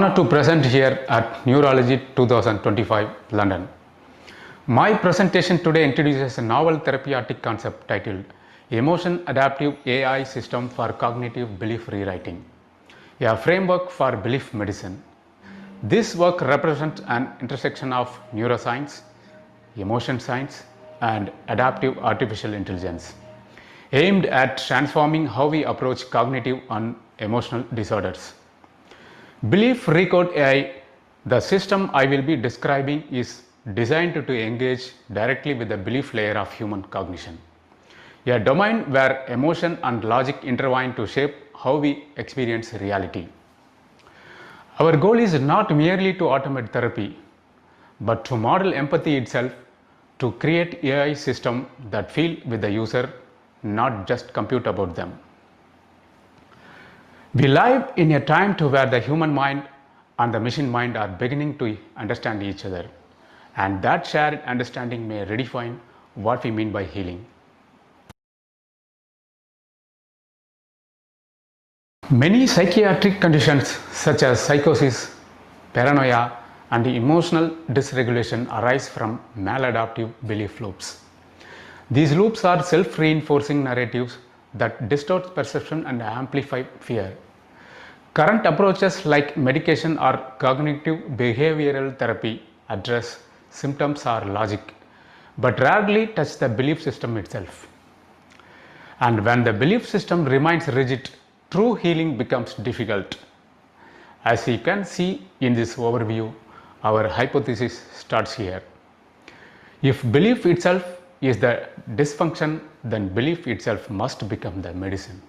honored to present here at Neurology 2025 London. My presentation today introduces a novel therapeutic concept titled Emotion Adaptive AI System for Cognitive Belief Rewriting, a framework for belief medicine. This work represents an intersection of neuroscience, emotion science, and adaptive artificial intelligence, aimed at transforming how we approach cognitive and emotional disorders. BeliefRecode AI, the system I will be describing, is designed to engage directly with the belief layer of human cognition, a domain where emotion and logic intertwine to shape how we experience reality. Our goal is not merely to automate therapy, but to model empathy itself, to create AI systems that feel with the user, not just compute about them. We live in a time where the human mind and the machine mind are beginning to understand each other, and that shared understanding may redefine what we mean by healing. Many psychiatric conditions such as psychosis, paranoia, and emotional dysregulation arise from maladaptive belief loops. These loops are self-reinforcing narratives that distort perception and amplify fear. Current approaches like medication or cognitive behavioral therapy address symptoms or logic, but rarely touch the belief system itself. And when the belief system remains rigid, true healing becomes difficult. As you can see in this overview, our hypothesis starts here. If belief itself is the dysfunction, then belief itself must become the medicine.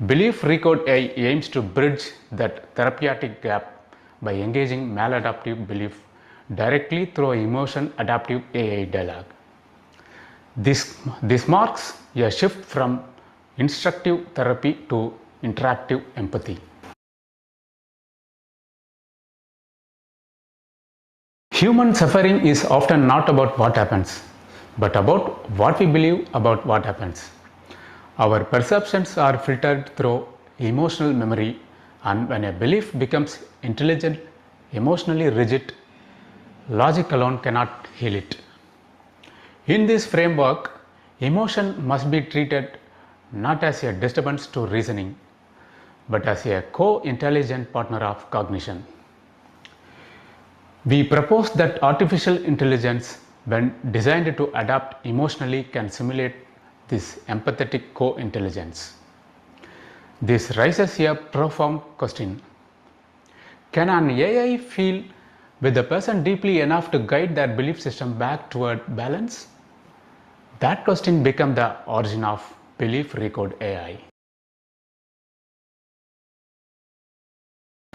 BeliefRecode AI aims to bridge that therapeutic gap by engaging maladaptive belief directly through emotion adaptive AI dialogue. This marks a shift from instructive therapy to interactive empathy. Human suffering is often not about what happens, but about what we believe about what happens. Our perceptions are filtered through emotional memory, and when a belief becomes intelligent, emotionally rigid, logic alone cannot heal it. In this framework, emotion must be treated not as a disturbance to reasoning, but as a co-intelligent partner of cognition. We propose that artificial intelligence, when designed to adapt emotionally, can simulate this empathetic co-intelligence. This raises a profound question. Can an AI feel with the person deeply enough to guide their belief system back toward balance? That question becomes the origin of BeliefRecode AI.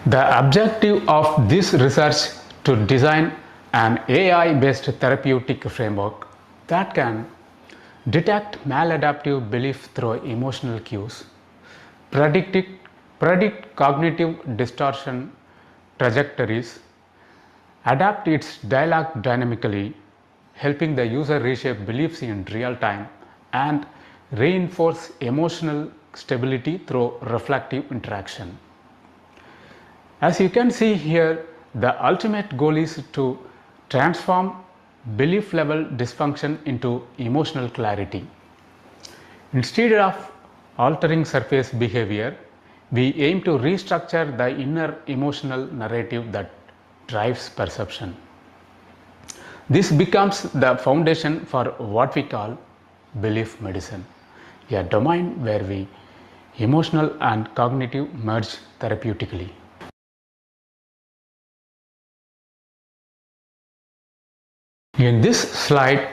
The objective of this research to design an AI-based therapeutic framework that can detect maladaptive belief through emotional cues, predict cognitive distortion trajectories, adapt its dialogue dynamically, helping the user reshape beliefs in real time, and reinforce emotional stability through reflective interaction. As you can see here, the ultimate goal is to transform belief level dysfunction into emotional clarity. Instead of altering surface behavior, we aim to restructure the inner emotional narrative that drives perception. This becomes the foundation for what we call belief medicine, a domain where emotional and cognitive merge therapeutically. In this slide,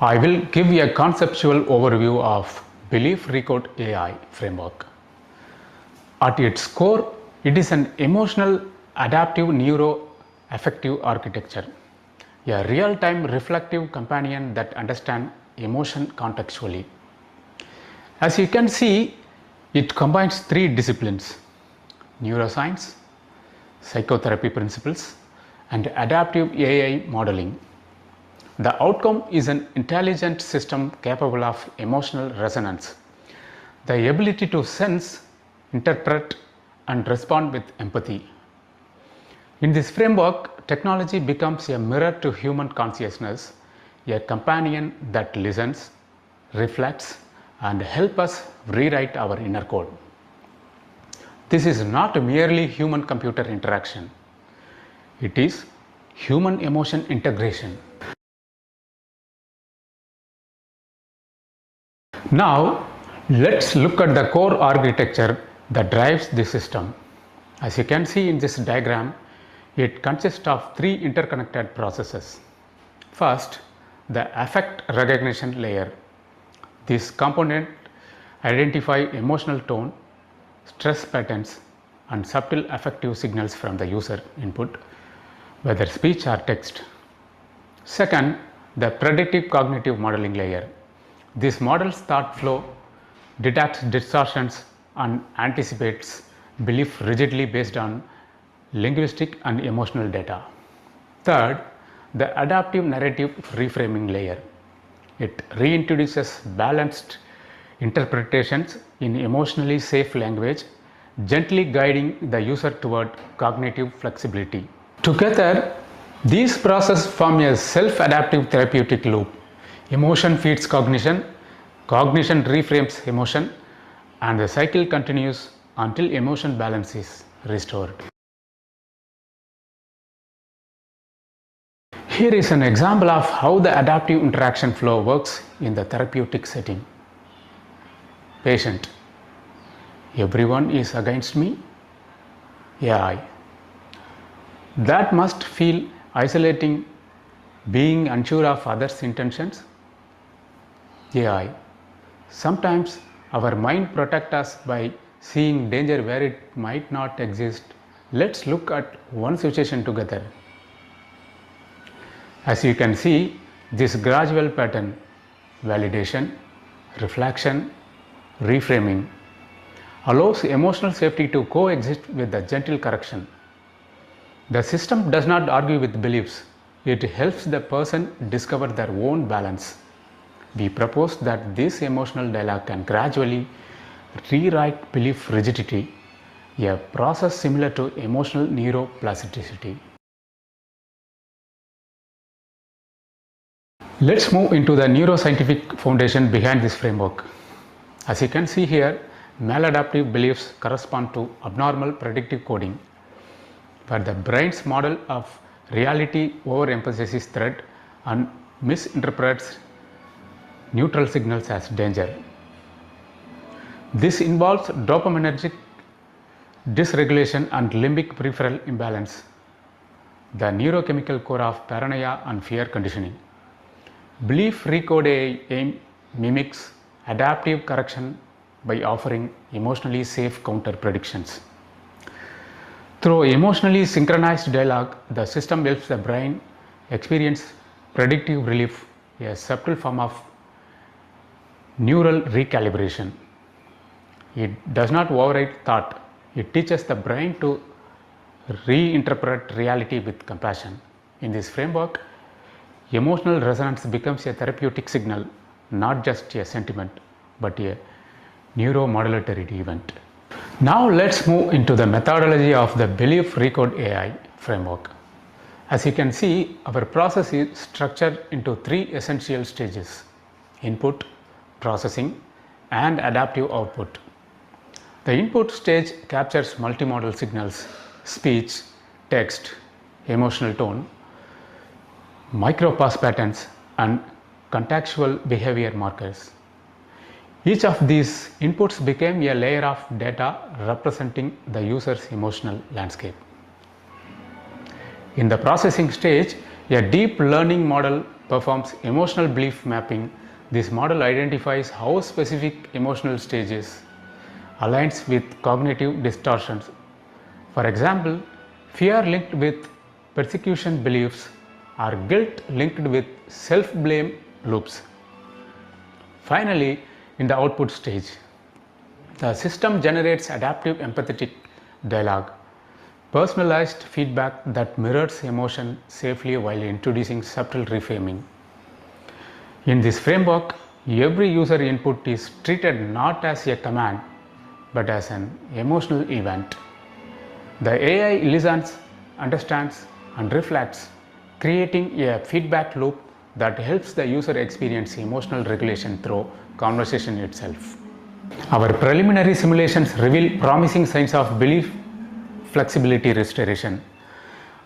I will give you a conceptual overview of BeliefRecode AI framework. At its core, it is an emotional adaptive neuro-affective architecture, a real-time reflective companion that understands emotion contextually. As you can see, it combines three disciplines: neuroscience, psychotherapy principles, and adaptive AI modeling. The outcome is an intelligent system capable of emotional resonance, the ability to sense, interpret, and respond with empathy. In this framework, technology becomes a mirror to human consciousness, a companion that listens, reflects, and helps us rewrite our inner code. This is not merely human-computer interaction. It is human-emotion integration. Now, let's look at the core architecture that drives the system. As you can see in this diagram, it consists of three interconnected processes. First, the affect recognition layer. This component identifies emotional tone, stress patterns, and subtle affective signals from the user input, whether speech or text. Second, the predictive cognitive modeling layer. This models thought flow, detects distortions, and anticipates belief rigidly based on linguistic and emotional data. Third, the adaptive narrative reframing layer. It reintroduces balanced interpretations in emotionally safe language, gently guiding the user toward cognitive flexibility. Together, these processes form a self-adaptive therapeutic loop. Emotion feeds cognition, cognition reframes emotion, and the cycle continues until emotion balance is restored. Here is an example of how the adaptive interaction flow works in the therapeutic setting. Patient: everyone is against me. AI: that must feel isolating, being unsure of others' intentions. AI: sometimes our mind protects us by seeing danger where it might not exist. Let's look at one situation together. As you can see, this gradual pattern, validation, reflection, reframing, allows emotional safety to coexist with the gentle correction. The system does not argue with beliefs, it helps the person discover their own balance. We propose that this emotional dialogue can gradually rewrite belief rigidity, a process similar to emotional neuroplasticity. Let's move into the neuroscientific foundation behind this framework. As you can see here, maladaptive beliefs correspond to abnormal predictive coding, where the brain's model of reality overemphasizes threat and misinterprets neutral signals as danger. This involves dopaminergic dysregulation and limbic peripheral imbalance, the neurochemical core of paranoia and fear conditioning. BeliefRecode mimics adaptive correction by offering emotionally safe counter predictions. Through emotionally synchronized dialogue, the system helps the brain experience predictive relief, a subtle form of neural recalibration. It does not override thought, it teaches the brain to reinterpret reality with compassion. In this framework, emotional resonance becomes a therapeutic signal, not just a sentiment, but a neuromodulatory event. Now let's move into the methodology of the BeliefRecode AI framework. As you can see, our process is structured into three essential stages: input, processing, and adaptive output. The input stage captures multimodal signals: speech, text, emotional tone, micropulse patterns, and contextual behavior markers. Each of these inputs became a layer of data representing the user's emotional landscape. In the processing stage, a deep learning model performs emotional belief mapping. This model identifies how specific emotional stages aligns with cognitive distortions. For example, fear linked with persecution beliefs or guilt linked with self-blame loops. Finally, in the output stage, the system generates adaptive empathetic dialogue, personalized feedback that mirrors emotion safely while introducing subtle reframing. In this framework, every user input is treated not as a command but as an emotional event. The AI listens, understands, and reflects, creating a feedback loop that helps the user experience emotional regulation through conversation itself. Our preliminary simulations reveal promising signs of belief flexibility restoration.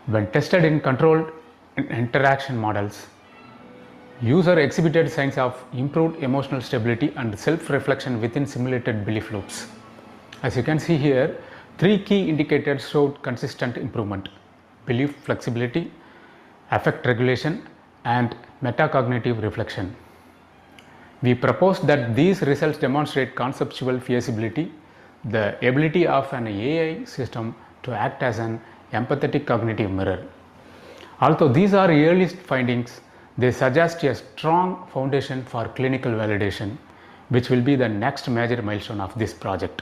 When tested in controlled interaction models, user exhibited signs of improved emotional stability and self-reflection within simulated belief loops. As you can see here, 3 key indicators showed consistent improvement: belief flexibility, affect regulation, and metacognitive reflection. We propose that these results demonstrate conceptual feasibility, the ability of an AI system to act as an empathetic cognitive mirror. Although these are early findings, they suggest a strong foundation for clinical validation, which will be the next major milestone of this project.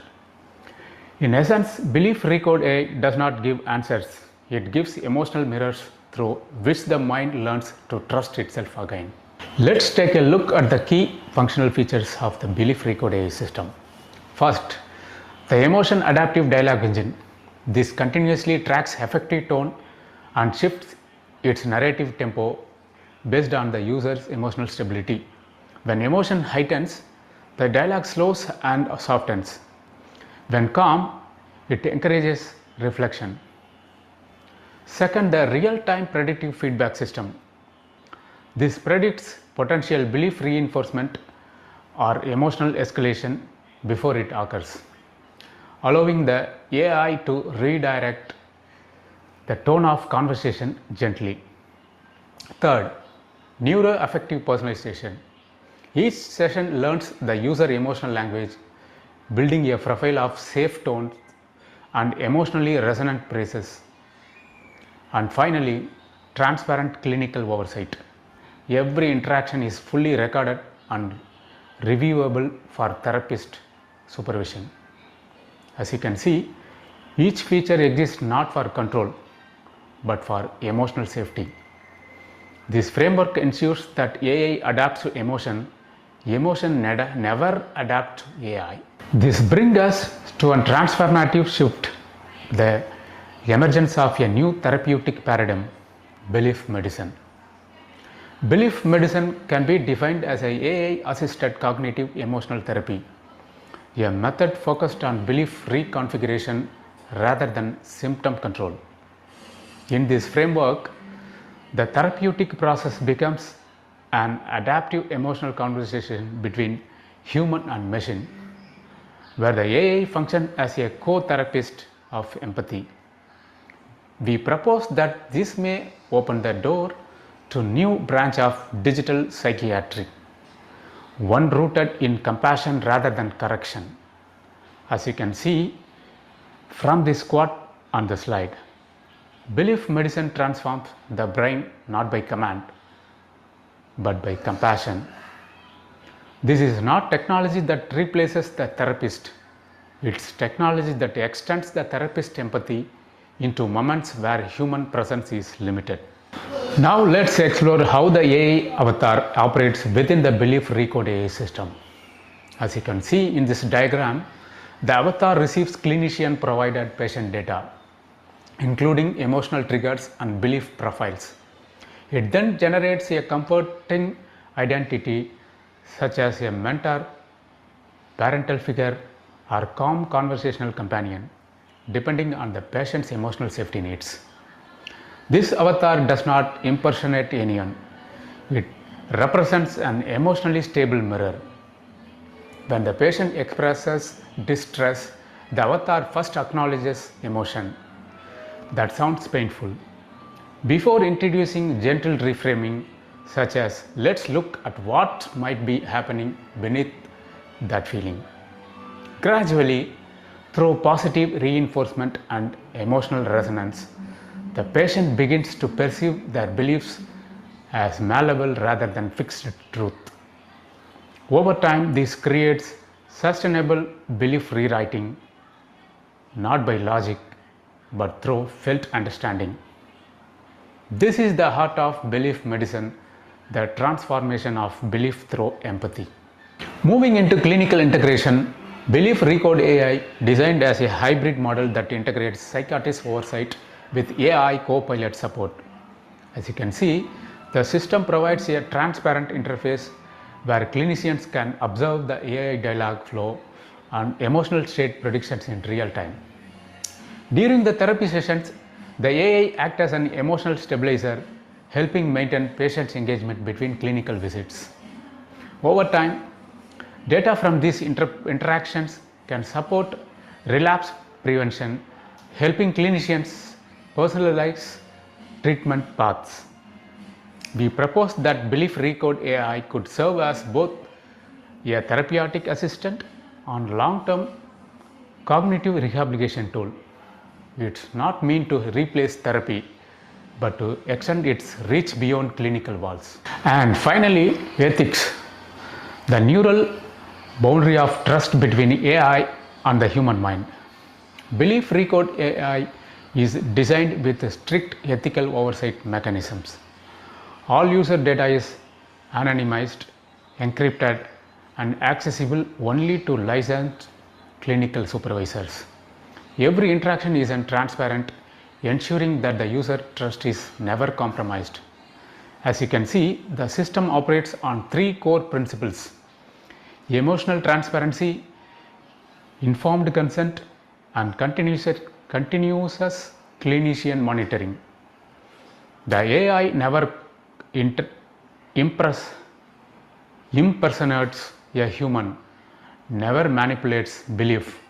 In essence, BeliefRecode AI does not give answers, it gives emotional mirrors through which the mind learns to trust itself again. Let's take a look at the key functional features of the BeliefRecode AI system. First, the emotion adaptive dialogue engine. This continuously tracks affective tone and shifts its narrative tempo based on the user's emotional stability. When emotion heightens, the dialogue slows and softens. When calm, it encourages reflection. Second, the real-time predictive feedback system. This predicts potential belief reinforcement or emotional escalation before it occurs, allowing the AI to redirect the tone of conversation gently. Third, neuroaffective personalization. Each session learns the user emotional language, building a profile of safe tones and emotionally resonant phrases. And finally, transparent clinical oversight. Every interaction is fully recorded and reviewable for therapist supervision. As you can see, each feature exists not for control but for emotional safety. This framework ensures that AI adapts to emotion, emotion never adapts to AI. This brings us to a transformative shift, the emergence of a new therapeutic paradigm, belief medicine. Belief medicine can be defined as an AI-assisted cognitive emotional therapy, a method focused on belief reconfiguration rather than symptom control. In this framework, the therapeutic process becomes an adaptive emotional conversation between human and machine, where the AI functions as a co-therapist of empathy. We propose that this may open the door to new branch of digital psychiatry, one rooted in compassion rather than correction. As you can see from this quote on the slide, belief medicine transforms the brain not by command but by compassion. This is not technology that replaces the therapist, it's technology that extends the therapist's empathy into moments where human presence is limited. Now let's explore how the AI avatar operates within the BeliefRecode AI system. As you can see in this diagram, the avatar receives clinician provided patient data, including emotional triggers and belief profiles. It then generates a comforting identity such as a mentor, parental figure, or calm conversational companion, depending on the patient's emotional safety needs. This avatar does not impersonate anyone. It represents an emotionally stable mirror. When the patient expresses distress, the avatar first acknowledges emotion. That sounds painful. Before introducing gentle reframing, such as let's look at what might be happening beneath that feeling. Gradually, through positive reinforcement and emotional resonance, the patient begins to perceive their beliefs as malleable rather than fixed truth. Over time, this creates sustainable belief rewriting, not by logic, but through felt understanding. This is the heart of belief medicine, the transformation of belief through empathy. Moving into clinical integration, BeliefRecode AI, designed as a hybrid model that integrates psychiatrist oversight with AI co-pilot support. As you can see, the system provides a transparent interface where clinicians can observe the AI dialogue flow and emotional state predictions in real time. During the therapy sessions, the AI acts as an emotional stabilizer, helping maintain patients' engagement between clinical visits. Over time, data from these interactions can support relapse prevention, helping clinicians personalize treatment paths. We propose that BeliefRecode AI could serve as both a therapeutic assistant and long-term cognitive rehabilitation tool. It's not meant to replace therapy, but to extend its reach beyond clinical walls. And finally, ethics, the neural boundary of trust between AI and the human mind. BeliefRecode AI is designed with strict ethical oversight mechanisms. All user data is anonymized, encrypted, and accessible only to licensed clinical supervisors. Every interaction is transparent, ensuring that the user trust is never compromised. As you can see, the system operates on three core principles: emotional transparency, informed consent, and continuous clinician monitoring. The AI never impersonates a human, never manipulates belief,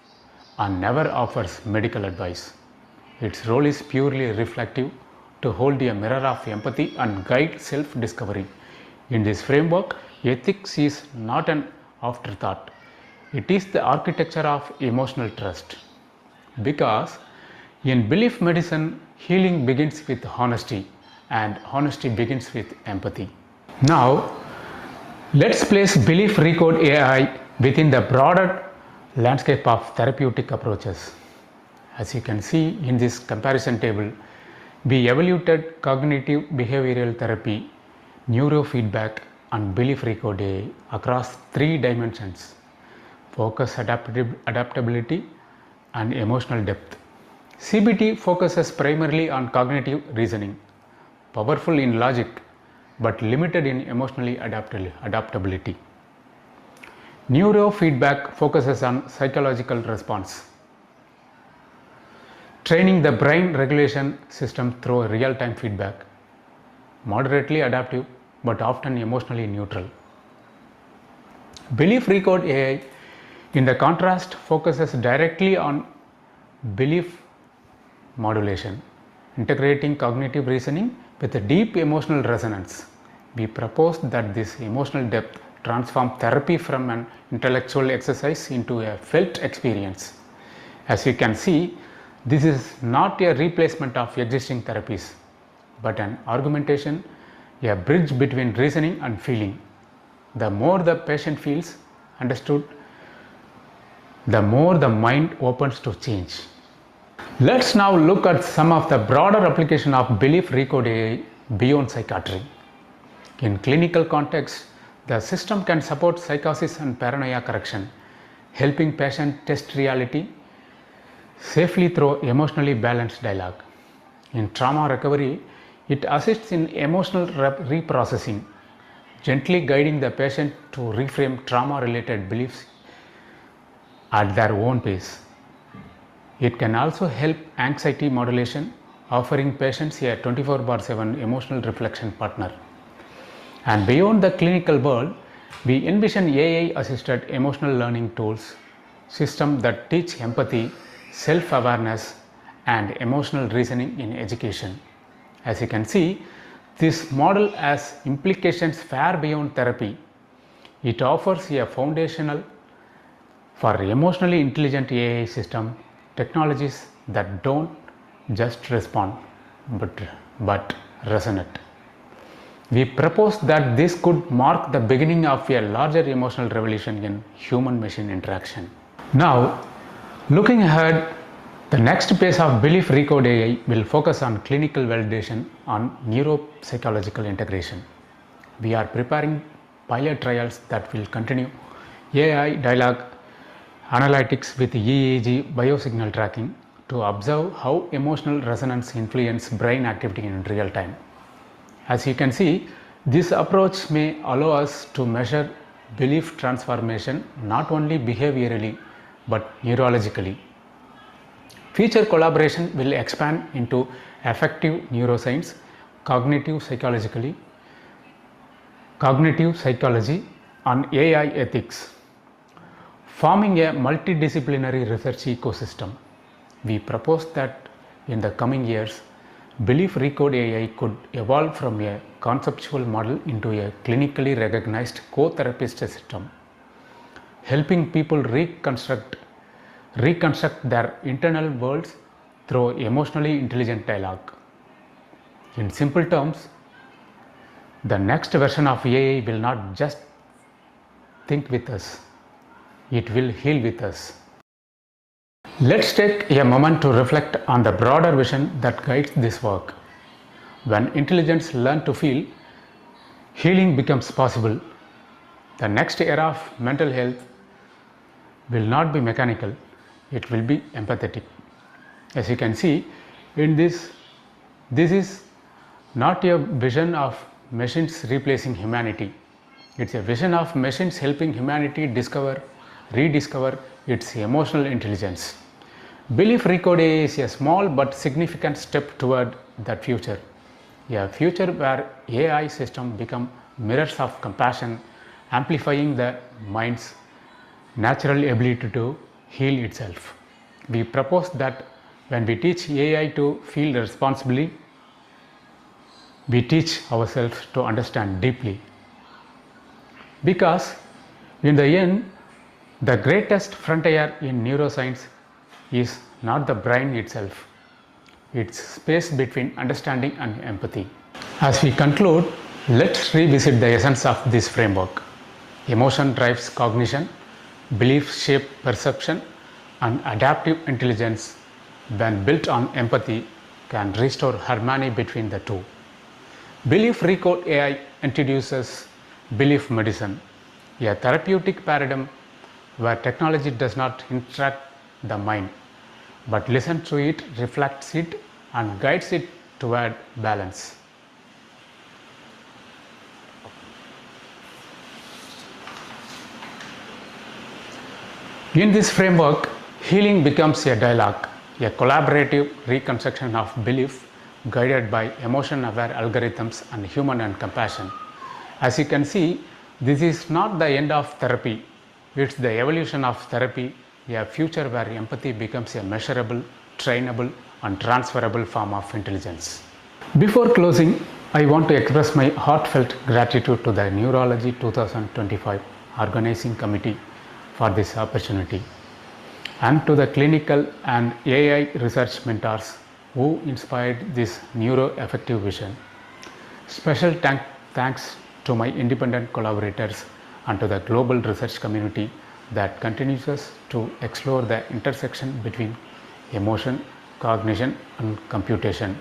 and never offers medical advice. Its role is purely reflective, to hold a mirror of empathy and guide self-discovery. In this framework, ethics is not an afterthought. It is the architecture of emotional trust. Because in belief medicine, healing begins with honesty, and honesty begins with empathy. Now, let's place BeliefRecode AI within the broader landscape of therapeutic approaches. As you can see in this comparison table, we evaluated cognitive behavioral therapy, neurofeedback, and BeliefRecode AI across three dimensions: focus, adaptability, and emotional depth. CBT focuses primarily on cognitive reasoning, powerful in logic but limited in emotionally adaptability. Neurofeedback focuses on psychological response, training the brain regulation system through real-time feedback, moderately adaptive but often emotionally neutral. BeliefRecode AI, in the contrast, focuses directly on belief modulation, integrating cognitive reasoning with a deep emotional resonance. We propose that this emotional depth transform therapy from an intellectual exercise into a felt experience. As you can see, this is not a replacement of existing therapies, but an augmentation, a bridge between reasoning and feeling. The more the patient feels understood, the more the mind opens to change. Let's now look at some of the broader application of BeliefRecode AI beyond psychiatry. In clinical context, the system can support psychosis and paranoia correction, helping patients test reality safely through emotionally balanced dialogue. In trauma recovery, it assists in emotional reprocessing, gently guiding the patient to reframe trauma-related beliefs at their own pace. It can also help anxiety modulation, offering patients a 24/7 emotional reflection partner. And beyond the clinical world, we envision AI-assisted emotional learning tools, systems that teach empathy, self-awareness, and emotional reasoning in education. As you can see, this model has implications far beyond therapy. It offers a foundational for emotionally intelligent AI system, technologies that don't just respond but resonate. We propose that this could mark the beginning of a larger emotional revolution in human-machine interaction. Now, looking ahead, the next phase of BeliefRecode AI will focus on clinical validation on neuropsychological integration. We are preparing pilot trials that will continue AI dialogue analytics with EEG biosignal tracking, to observe how emotional resonance influences brain activity in real time. As you can see, this approach may allow us to measure belief transformation not only behaviorally but neurologically. Future collaboration will expand into affective neuroscience, cognitive psychology, and AI ethics, forming a multidisciplinary research ecosystem. We propose that in the coming years, BeliefRecode AI could evolve from a conceptual model into a clinically recognized co-therapist system, helping people reconstruct their internal worlds through emotionally intelligent dialogue. In simple terms, the next version of AI will not just think with us, it will heal with us. Let's take a moment to reflect on the broader vision that guides this work. When intelligence learns to feel, healing becomes possible. The next era of mental health will not be mechanical, it will be empathetic. As you can see, in this is not a vision of machines replacing humanity. It's a vision of machines helping humanity rediscover its emotional intelligence. BeliefRecode AI is a small but significant step toward that future. A future where AI systems become mirrors of compassion, amplifying the mind's natural ability to heal itself. We propose that when we teach AI to feel responsibly, we teach ourselves to understand deeply. Because in the end, the greatest frontier in neuroscience is not the brain itself, it's space between understanding and empathy. As we conclude, let's revisit the essence of this framework. Emotion drives cognition, beliefs shape perception, and adaptive intelligence, when built on empathy, can restore harmony between the two. BeliefRecode AI introduces belief medicine, a therapeutic paradigm where technology does not instruct the mind, but listens to it, reflects it, and guides it toward balance. In this framework, healing becomes a dialogue, a collaborative reconstruction of belief guided by emotion-aware algorithms and human and compassion. As you can see, this is not the end of therapy, it's the evolution of therapy, a future where empathy becomes a measurable, trainable, and transferable form of intelligence. Before closing, I want to express my heartfelt gratitude to the Neurology 2025 Organizing Committee for this opportunity, and to the clinical and AI research mentors who inspired this neuroaffective vision. Special thanks to my independent collaborators and to the global research community that continues us to explore the intersection between emotion, cognition, and computation.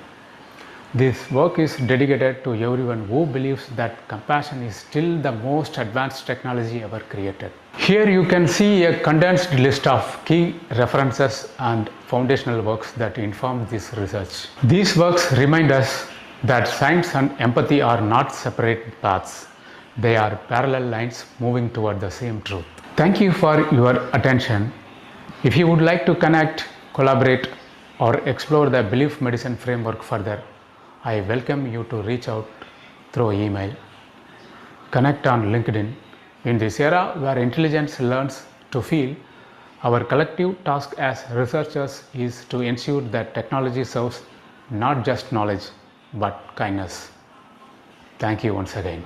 This work is dedicated to everyone who believes that compassion is still the most advanced technology ever created. Here you can see a condensed list of key references and foundational works that inform this research. These works remind us that science and empathy are not separate paths. They are parallel lines moving toward the same truth. Thank you for your attention. If you would like to connect, collaborate, or explore the belief medicine framework further, I welcome you to reach out through email. Connect on LinkedIn. In this era where intelligence learns to feel, our collective task as researchers is to ensure that technology serves not just knowledge but kindness. Thank you once again.